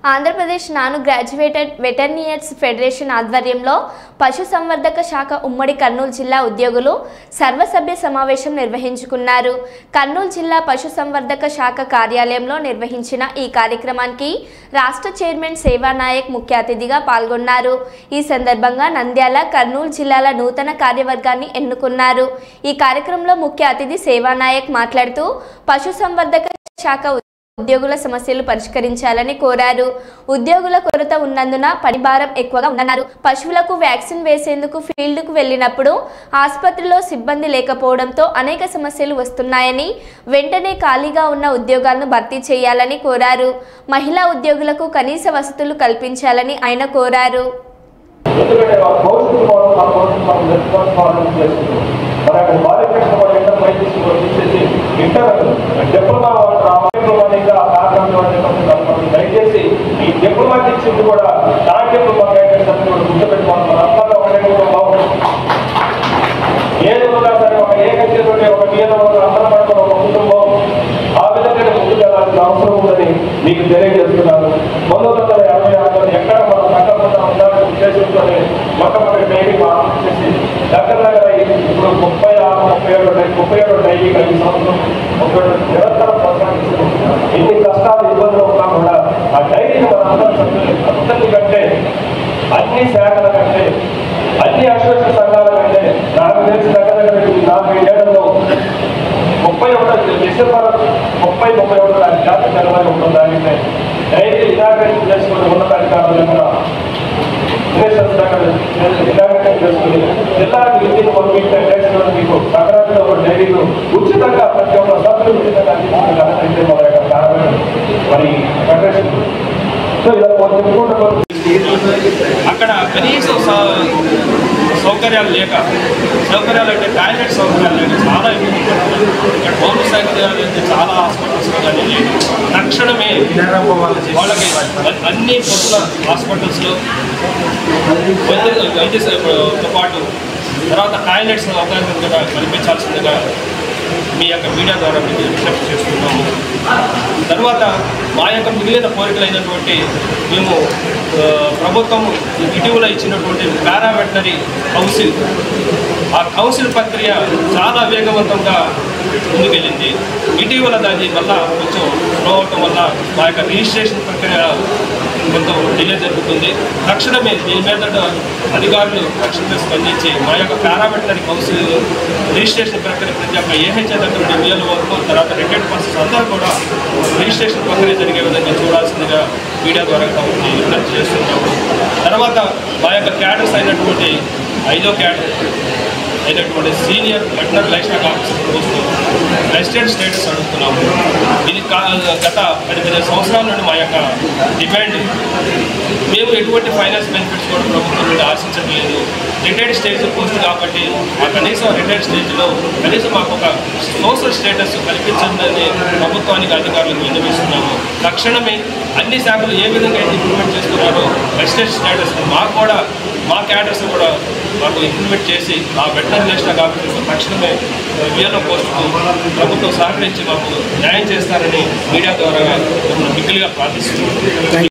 Andhra Pradesh non graduated వెటర్నరీస్ federation ఆధ్వర్యంలో పశుసంవర్ధక శాఖ ఉమ్మడి కర్నూలు జిల్లా ఉద్యోగులు సర్వసభ్య సమావేశం నిర్వహించుకున్నారు. కర్నూలు జిల్లా పశుసంవర్ధక శాఖ కార్యాలయంలో నిర్వహించిన ఈ కార్యక్రమానికి రాష్ట్ర చైర్మన్ సేవానాయక్ ముఖ్య అతిథిగా పాల్గొన్నారు. ఈ సందర్భంగా నంద్యాల, కర్నూలు జిల్లాల నూతన కార్యవర్గాన్ని ఎన్నుకున్నారు. ఈ కార్యక్రమంలో ముఖ్య అతిథి సేవానాయక్ మాట్లాడుతూ పశుసంవర్ధక శాఖ ఉద్యోగుల సమస్యలు పరిష్కరించాలని కోరారు. ఉద్యోగుల కొరత ఉన్నందున పని భారం ఎక్కువగా ఉందన్నారు. పశువులకు వ్యాక్సిన్ వేసేందుకు ఫీల్డ్కు వెళ్లినప్పుడు ఆసుపత్రిలో సిబ్బంది లేకపోవడంతో అనేక సమస్యలు వస్తున్నాయని, వెంటనే ఖాళీగా ఉన్న ఉద్యోగాలను భర్తీ చేయాలని కోరారు. మహిళా ఉద్యోగులకు కనీస వసతులు కల్పించాలని ఆయన కోరారు. దయచేసి ఈ డిప్లొమాట్ ఇచ్చింది కూడా నాన్ డిప్లొమాట్ గైడెన్స్ అని కూడా గుర్తుపెట్టుకోవాలి. అందరూ ఒకటే కుటుంబం, ఏది ఉన్నా సరే ఒక ఏకైతే ఒక నియమం అందరం పడుతున్న ఒక కుటుంబం. ఆ విధంగా ముందుకు వెళ్ళాల్సిన అవసరం ఉందని మీకు తెలియజేస్తున్నాను. 1956 ఎక్కడ మనం తగ్గకుండా ఉండాలని ఉద్దేశంతో మొట్టమొదటి డైరీ ఆరంభం చేసి దగ్గర ఇప్పుడు 37 డైరీ 5 సంవత్సరం నిరంతరం కొనసాగిస్తూ ఎన్ని కష్టాలు ఇబ్బందులు ఉన్నా కూడా ఆ డైరీని అందరి కంటే, అన్ని శాఖల కంటే, అన్ని అసోసియేషన్ సంఘాల కంటే నాకు తెలిసి దగ్గర 45 ఏళ్లలో 31 డిసెంబర్ 30-31 జాతీయ జనవరి ఉంటుంది. దానిపై డైరీ ఇనాగ్రేషన్ చేసుకుని ఉన్నతాధికారులు కూడా ఇనాగ్రేషన్ చేసుకుని జిల్లాకి విద్యుత్ పంపించే మీకు నగరాల్లో డైరీలు ఉచితంగా ప్రతి ఒక్క సభ్యులు ఉచితంగా అందించే మన యొక్క ప్రారంభం మరి ఫెడరేషన్. సో ఇలా అక్కడ కనీస సౌకర్యాలు లేక, సౌకర్యాలు అంటే టాయిలెట్ సౌకర్యాలు లేక చాలా ఇబ్బంది పడుతున్నారు. ఇక్కడ పౌర సౌకర్యాలు అయితే చాలా హాస్పిటల్స్లో కానీ లేదు. తక్షణమే వాళ్ళకి అన్ని పశువుల హాస్పిటల్స్లో వైద్యంతో పాటు తర్వాత టాయిలెట్స్ అవకాశం కూడా కల్పించాల్సిందిగా మీ యొక్క మీడియా ద్వారా మీకు విజ్ఞప్తి చేస్తున్నాము. తర్వాత మా యొక్క మిగిలిన కోరికలైనటువంటి మేము ప్రభుత్వం ఇటీవల ఇచ్చినటువంటి పారావెటనరీ కౌన్సిల్, ఆ కౌన్సిల్ ప్రక్రియ చాలా వేగవంతంగా ముందుకెళ్ళింది. ఇటీవల దాని వల్ల కొంచెం స్లో అవటం వల్ల మా యొక్క రిజిస్ట్రేషన్ ప్రక్రియ కొంత డిలే జరుగుతుంది. తక్షణమే దీని మీద అధికారులు తక్షణమే స్పందించి మా యొక్క పారావెటనరీ కౌన్సిల్ రిజిస్ట్రేషన్ ప్రక్రియ ప్రతి ఒక్క ఏహెచ్ఏ వీళ్ళ వరకు తర్వాత రిటైర్డ్ పర్సన్స్ అందరూ కూడా రిజిస్ట్రేషన్ ప్రక్రియ జరిగే విధంగా చూడాల్సిందిగా మీడియా ద్వారా విజ్ఞప్తి చేస్తున్నాము. తర్వాత మా యొక్క క్యాడర్స్ అయినటువంటి 5వ క్యాడర్ అయినటువంటి senior veterinary livestock officer post resident status అడుగుతున్నాము. ఇది గత 15 సంవత్సరాల నుండి మా యొక్క డిమాండ్. మేము ఎటువంటి ఫైనాన్స్ బెనిఫిట్స్ కూడా ప్రభుత్వం నుండి ఆశించట్లేదు. రిటైర్డ్ స్టేజ్ పోస్ట్ కాబట్టి ఆ కనీసం రిటైర్డ్ స్టేజ్లో కనీసం మాకు ఒక సోషల్ స్టేటస్ కల్పించండి ప్రభుత్వానికి అధికారులకు విన్నవిస్తున్నాము. తక్షణమే అన్ని శాఖలు ఏ విధంగా అయితే ఇంప్లిమెంట్ చేస్తున్నారో రెసిడెంట్ స్టేటస్ మాకు కూడా, మా క్యాడర్స్ కూడా మాకు ఇంప్లిమెంట్ చేసి ఆ వెటర్నరీ లైఫ్స్టాక్ ఆఫీసర్స్ తక్షణమే వీళ్ళ పోస్టుకు ప్రభుత్వం సహకరించి మాకు న్యాయం చేస్తారని మీడియా ద్వారా మిగిలిగా ప్రార్థిస్తున్నాం.